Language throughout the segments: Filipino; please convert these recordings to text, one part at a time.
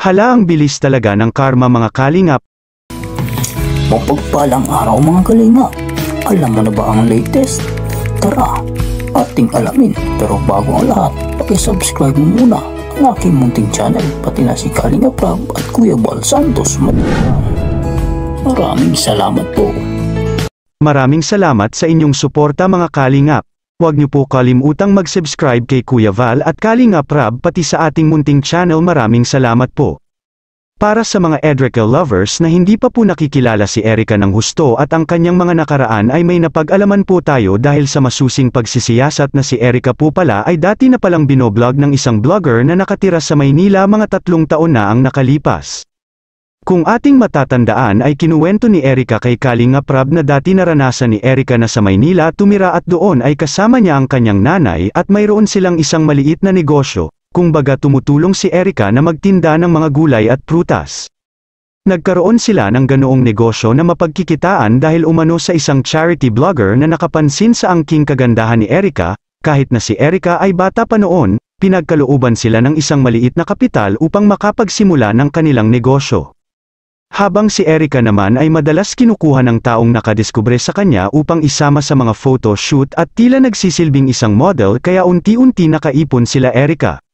Hala, ang bilis talaga ng karma mga kalingap. Mapagpalang araw mga kalinga. Alam mo na ba ang latest? Tara, ating alamin. Pero bago ang lahat, paki-subscribe mo muna ang aking munting channel, pati na si Kalinga Prab at Kuya Bal Santos. Maraming salamat po. Maraming salamat sa inyong suporta mga kalingap. Huwag niyo po kalimutang mag-subscribe kay Kuya Val at Kalinga Prab pati sa ating munting channel. Maraming salamat po. Para sa mga Edrica lovers na hindi pa po nakikilala si Erica ng husto at ang kanyang mga nakaraan ay may napag-alaman po tayo dahil sa masusing pagsisiyasat na si Erica po pala ay dati na palang binoblog ng isang vlogger na nakatira sa Maynila mga 3 taon na ang nakalipas. Kung ating matatandaan ay kinuwento ni Erica kay Kalinga Prab na dati naranasan ni Erica na sa Maynila tumira at doon ay kasama niya ang kanyang nanay at mayroon silang isang maliit na negosyo, kung baga tumutulong si Erica na magtinda ng mga gulay at prutas. Nagkaroon sila ng ganoong negosyo na mapagkikitaan dahil umano sa isang charity blogger na nakapansin sa angking kagandahan ni Erica, kahit na si Erica ay bata pa noon, pinagkalooban sila ng isang maliit na kapital upang makapagsimula ng kanilang negosyo. Habang si Erica naman ay madalas kinukuha ng taong nakadiskubre sa kanya upang isama sa mga photo shoot at tila nagsisilbing isang model kaya unti-unti nakaipon sila Erica.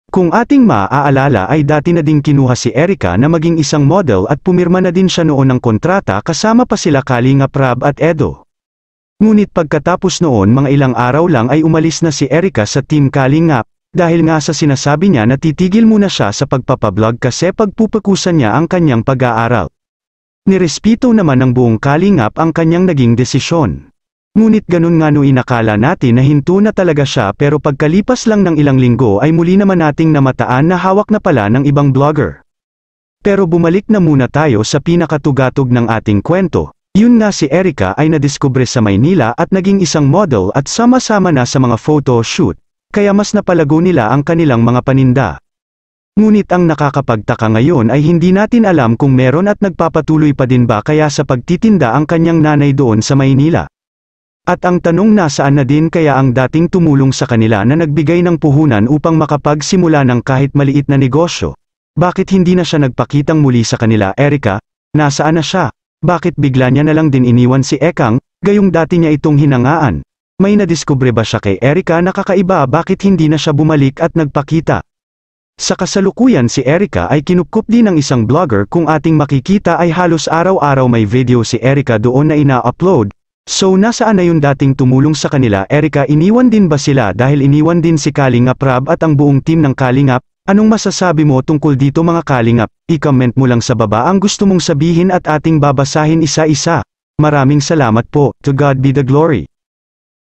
Kung ating maaalala ay dati na ding kinuha si Erica na maging isang model at pumirma na din siya noon ng kontrata kasama pa sila Kalinga Prab at Edo. Ngunit pagkatapos noon mga ilang araw lang ay umalis na si Erica sa Team Kalingap. Dahil nga sa sinasabi niya na titigil muna siya sa pagpapablog kasi pagpupukusan niya ang kanyang pag-aaral. Nirespeto naman ng buong Kalingap ang kanyang naging desisyon. Ngunit ganun nga no inakala natin na hinto na talaga siya pero pagkalipas lang ng ilang linggo ay muli naman nating namataan na hawak na pala ng ibang blogger. Pero bumalik na muna tayo sa pinakatugatog ng ating kwento. Yun nga si Erica ay nadiskubre sa Maynila at naging isang model at sama-sama na sa mga photo shoot. Kaya mas napalago nila ang kanilang mga paninda. Ngunit ang nakakapagtaka ngayon ay hindi natin alam kung meron at nagpapatuloy pa din ba kaya sa pagtitinda ang kanyang nanay doon sa Maynila. At ang tanong nasaan na din kaya ang dating tumulong sa kanila na nagbigay ng puhunan upang makapagsimula ng kahit maliit na negosyo. Bakit hindi na siya nagpakitang muli sa kanila Erica? Nasaan na siya? Bakit bigla niya na lang din iniwan si Ekang, gayong dati niya itong hinangaan? May nadiskubre ba siya kay Erica na kakaiba bakit hindi na siya bumalik at nagpakita? Sa kasalukuyan si Erica ay kinupkup din ng isang blogger kung ating makikita ay halos araw-araw may video si Erica doon na ina-upload. So nasaan na yung dating tumulong sa kanila Erica? Iniwan din ba sila dahil iniwan din si Kalinga Prab at ang buong team ng Kalingap? Anong masasabi mo tungkol dito mga Kalingap? I-comment mo lang sa baba ang gusto mong sabihin at ating babasahin isa-isa. Maraming salamat po. To God be the glory.